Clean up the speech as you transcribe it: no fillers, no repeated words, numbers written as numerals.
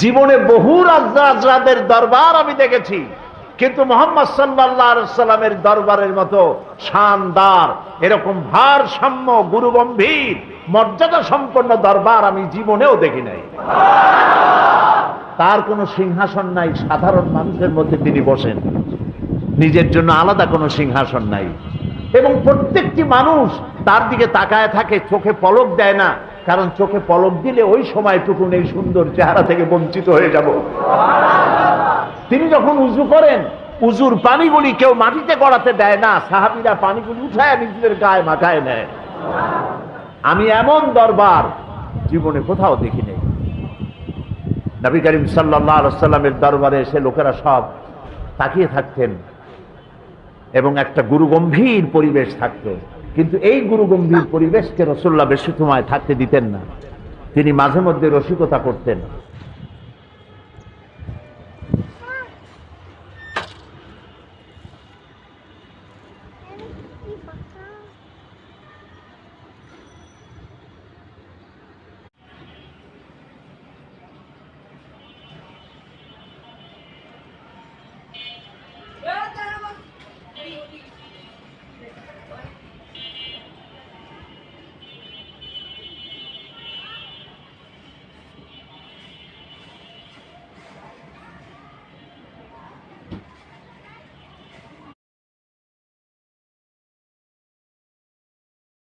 জীবনে বহু রাজরাজদের দরবার আমি দেখেছি, কিন্তু মুহাম্মদ সাল্লাল্লাহু আলাইহি সাল্লামের দরবারের মতো শানদার, এরকম ভারসাম্য, গুরুগম্ভীর, মর্যাদা সম্পন্ন দরবার আমি জীবনেও দেখি নাই। তার কোনো সিংহাসন নাই, সাধারণ মানুষের মধ্যে তিনি বসেন, নিজের জন্য আলাদা কোনো সিংহাসন নাই। এবং প্রত্যেকটি মানুষ তার দিকে তাকায় থাকে, চোখে পলক দেয় না, কারণ চোখে পলক দিলে ওই সময়টুকুন এই সুন্দর চেহারা থেকে বঞ্চিত হয়ে যাব। তিনি যখন উযু করেন, উযুর পানিগুলি কেউ মাটিতে গড়াতে দেয় না, সাহাবীরা পানিগুলি উঠায় নিজেদের গায়ে মাখায় নেয়। আমি এমন দরবার জীবনে কোথাও দেখি নাই। নবী করিম সাল্লাল্লাহু আলাইহি ওয়াসাল্লামের দরবারে এসে লোকেরা সব তাকিয়ে থাকতেন এবং একটা গুরুগম্ভীর পরিবেশ থাকত। কিন্তু এই গুরুগম্ভীর পরিবেশকে রাসূলুল্লাহ বেশি সময় থাকতে দিতেন না। তিনি মাঝে মধ্যে রসিকতা করতেন।